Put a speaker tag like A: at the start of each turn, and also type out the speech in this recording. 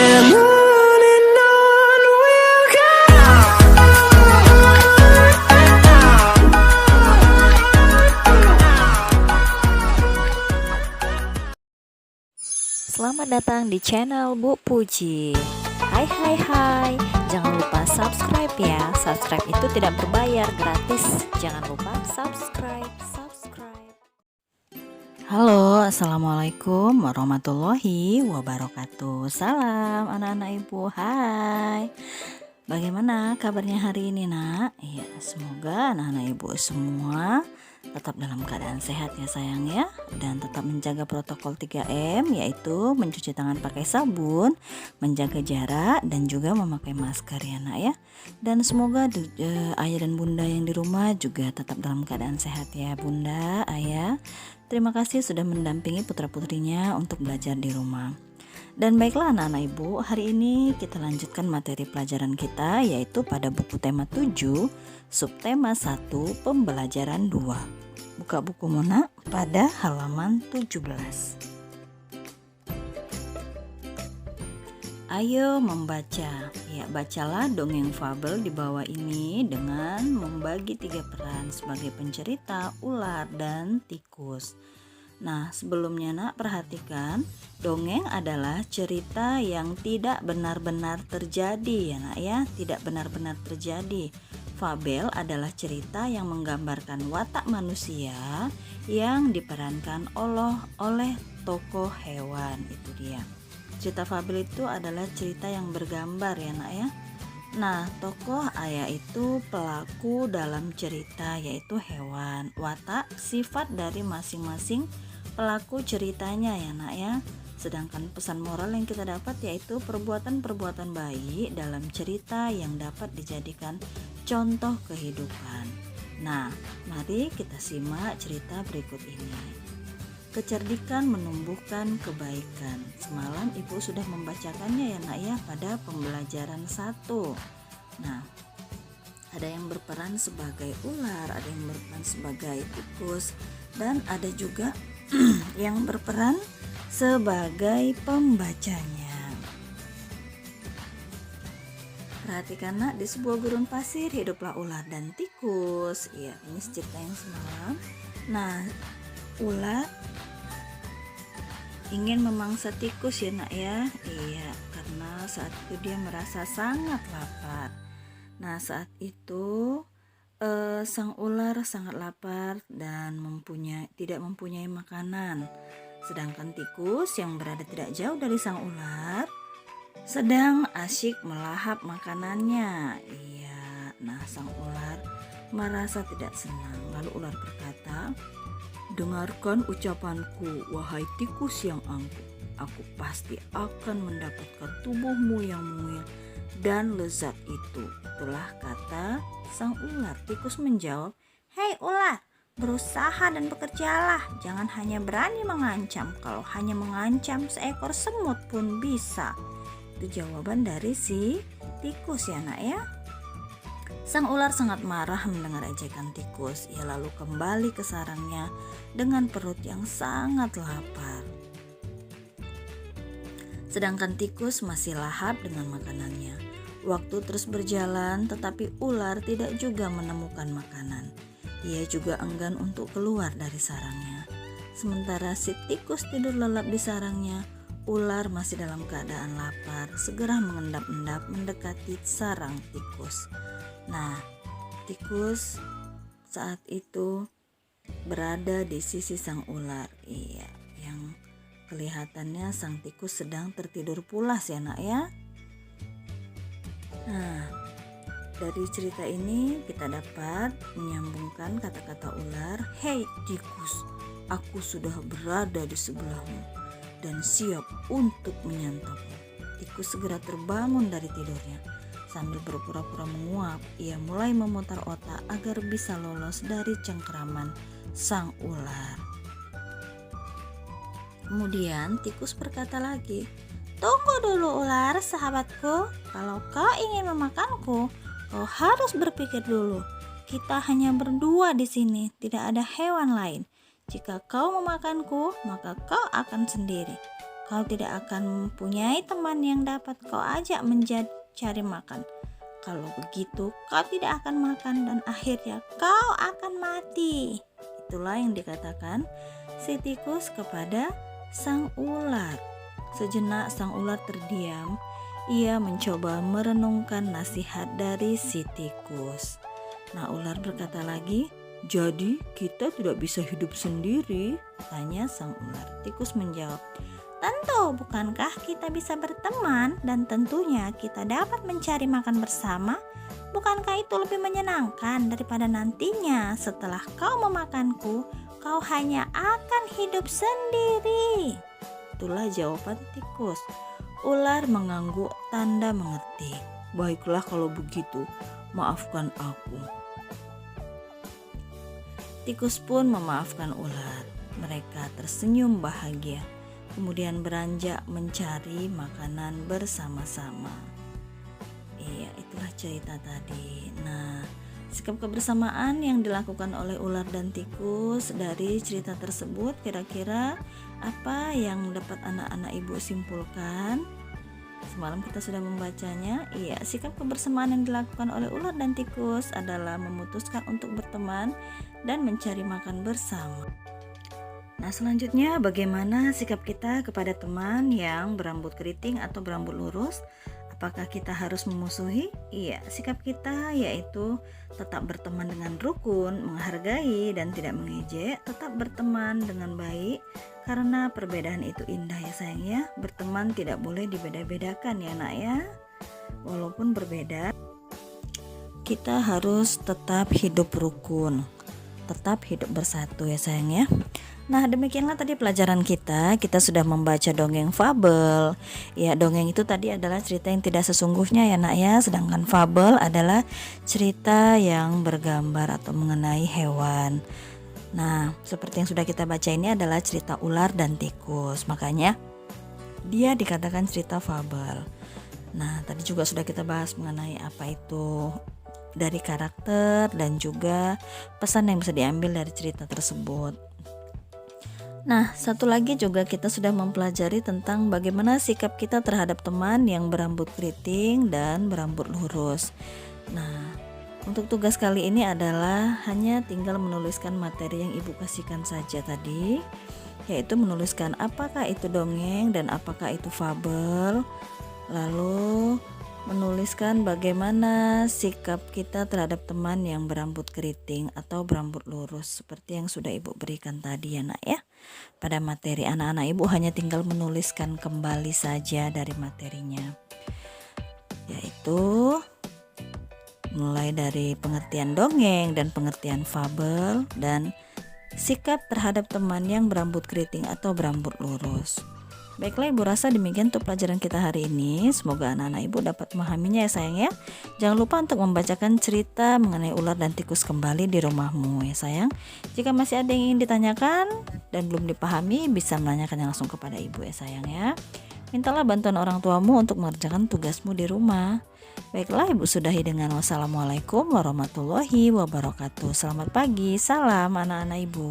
A: and on we'll go.
B: Selamat datang di channel Bu Puji. Hai hai hai, jangan lupa subscribe ya. Subscribe itu tidak berbayar, gratis. Jangan lupa subscribe. Halo, assalamualaikum warahmatullahi wabarakatuh. Salam anak-anak ibu, hai. Bagaimana kabarnya hari ini nak? Ya, semoga anak-anak ibu semua tetap dalam keadaan sehat ya sayang ya. Dan tetap menjaga protokol 3M, yaitu mencuci tangan pakai sabun, menjaga jarak, dan juga memakai masker ya nak ya. Dan semoga ayah dan bunda yang di rumah juga tetap dalam keadaan sehat ya bunda, ayah. Terima kasih sudah mendampingi putra-putrinya untuk belajar di rumah. Dan baiklah anak-anak ibu, hari ini kita lanjutkan materi pelajaran kita, yaitu pada buku tema 7, subtema 1, pembelajaran 2. Buka buku Mona pada halaman 17. Ayo membaca. Ya, bacalah dongeng fabel di bawah ini dengan membagi 3 peran sebagai pencerita, ular, dan tikus. Nah, sebelumnya nak perhatikan, dongeng adalah cerita yang tidak benar-benar terjadi ya nak ya, tidak benar-benar terjadi. Fabel adalah cerita yang menggambarkan watak manusia yang diperankan oleh tokoh hewan, itu dia. Cerita fabel itu adalah cerita yang bergambar ya nak ya. Nah, tokoh ayah itu pelaku dalam cerita, yaitu hewan. Watak sifat dari masing-masing pelaku ceritanya ya nak ya. Sedangkan pesan moral yang kita dapat yaitu perbuatan-perbuatan baik dalam cerita yang dapat dijadikan contoh kehidupan. Nah, mari kita simak cerita berikut ini. Kecerdikan menumbuhkan kebaikan. Semalam ibu sudah membacakannya ya nak ya pada pembelajaran 1. Nah, ada yang berperan sebagai ular, ada yang berperan sebagai tikus, dan ada juga yang berperan sebagai pembacanya. Perhatikan nak, di sebuah gurun pasir hiduplah ular dan tikus. Iya, ini cerita yang semalam. Nah, ular ingin memangsa tikus ya nak ya. Iya, karena saat itu dia merasa sangat lapar. Nah, saat itu sang ular sangat lapar dan tidak mempunyai makanan. Sedangkan tikus yang berada tidak jauh dari sang ular sedang asyik melahap makanannya. Iya, nah sang ular merasa tidak senang. Lalu ular berkata, "Dengarkan ucapanku, wahai tikus yang angkuh. Aku pasti akan mendapatkan tubuhmu yang mungil dan lezat itu." Itulah kata sang ular. Tikus menjawab, "Hei ular, berusaha dan bekerjalah. Jangan hanya berani mengancam. Kalau hanya mengancam, seekor semut pun bisa." Itu jawaban dari si tikus ya nak ya. Sang ular sangat marah mendengar ejekan tikus. Ia lalu kembali ke sarangnya dengan perut yang sangat lapar. Sedangkan tikus masih lahap dengan makanannya. Waktu terus berjalan, tetapi ular tidak juga menemukan makanan. Ia juga enggan untuk keluar dari sarangnya. Sementara si tikus tidur lelap di sarangnya, ular masih dalam keadaan lapar, segera mengendap-endap mendekati sarang tikus. Nah, tikus saat itu berada di sisi sang ular. Iya, yang kelihatannya sang tikus sedang tertidur pulas ya nak ya. Nah, dari cerita ini kita dapat menyambungkan kata-kata ular. "Hei tikus, aku sudah berada di sebelahmu dan siap untuk menyantapmu." Tikus segera terbangun dari tidurnya. Sambil berpura-pura menguap, ia mulai memutar otak agar bisa lolos dari cengkeraman sang ular. Kemudian tikus berkata lagi, "Tunggu dulu ular sahabatku, kalau kau ingin memakanku, kau harus berpikir dulu. Kita hanya berdua di sini, tidak ada hewan lain. Jika kau memakanku, maka kau akan sendiri. kau tidak akan mempunyai teman yang dapat kau ajak mencari makan. Kalau begitu, kau tidak akan makan dan akhirnya kau akan mati. Itulah yang dikatakan si tikus kepada sang ular. Sejenak sang ular terdiam. Ia mencoba merenungkan nasihat dari si tikus. Nah, ular berkata lagi, "Jadi kita tidak bisa hidup sendiri?" tanya sang ular. Tikus menjawab, "Tentu, bukankah kita bisa berteman dan tentunya kita dapat mencari makan bersama? Bukankah itu lebih menyenangkan daripada nantinya setelah kau memakanku, kau hanya akan hidup sendiri?" Itulah jawaban tikus. Ular mengangguk tanda mengerti. "Baiklah kalau begitu, maafkan aku." Tikus pun memaafkan ular. Mereka tersenyum bahagia. Kemudian beranjak mencari makanan bersama-sama. Iya, itulah cerita tadi. Nah, sikap kebersamaan yang dilakukan oleh ular dan tikus dari cerita tersebut kira-kira apa yang dapat anak-anak ibu simpulkan? Semalam kita sudah membacanya. Iya, sikap kebersamaan yang dilakukan oleh ular dan tikus adalah memutuskan untuk berteman dan mencari makan bersama. Nah, selanjutnya bagaimana sikap kita kepada teman yang berambut keriting atau berambut lurus? Apakah kita harus memusuhi? Iya, sikap kita yaitu tetap berteman dengan rukun, menghargai dan tidak mengejek, tetap berteman dengan baik karena perbedaan itu indah ya sayang ya. Berteman tidak boleh dibeda-bedakan ya nak ya. Walaupun berbeda, kita harus tetap hidup rukun, tetap hidup bersatu ya sayang ya. Nah, demikianlah tadi pelajaran kita. Kita sudah membaca dongeng fabel. Ya, dongeng itu tadi adalah cerita yang tidak sesungguhnya ya nak ya. Sedangkan fabel adalah cerita yang bergambar atau mengenai hewan. Nah, seperti yang sudah kita baca ini adalah cerita ular dan tikus. Makanya dia dikatakan cerita fabel. Nah, tadi juga sudah kita bahas mengenai apa itu dari karakter dan juga pesan yang bisa diambil dari cerita tersebut. Nah, satu lagi juga kita sudah mempelajari tentang bagaimana sikap kita terhadap teman yang berambut keriting dan berambut lurus. Nah, untuk tugas kali ini adalah hanya tinggal menuliskan materi yang ibu kasihkan saja tadi, yaitu menuliskan apakah itu dongeng dan apakah itu fabel, lalu menuliskan bagaimana sikap kita terhadap teman yang berambut keriting atau berambut lurus seperti yang sudah ibu berikan tadi ya nak ya. Pada materi anak-anak ibu hanya tinggal menuliskan kembali saja dari materinya, yaitu mulai dari pengertian dongeng dan pengertian fabel dan sikap terhadap teman yang berambut keriting atau berambut lurus. Baiklah, ibu rasa demikian untuk pelajaran kita hari ini. Semoga anak-anak ibu dapat memahaminya ya sayang ya. Jangan lupa untuk membacakan cerita mengenai ular dan tikus kembali di rumahmu ya sayang. Jika masih ada yang ingin ditanyakan dan belum dipahami, bisa menanyakannya langsung kepada ibu ya sayang ya. Mintalah bantuan orang tuamu untuk mengerjakan tugasmu di rumah. Baiklah, ibu sudahi dengan wassalamualaikum warahmatullahi wabarakatuh. Selamat pagi, salam anak-anak ibu.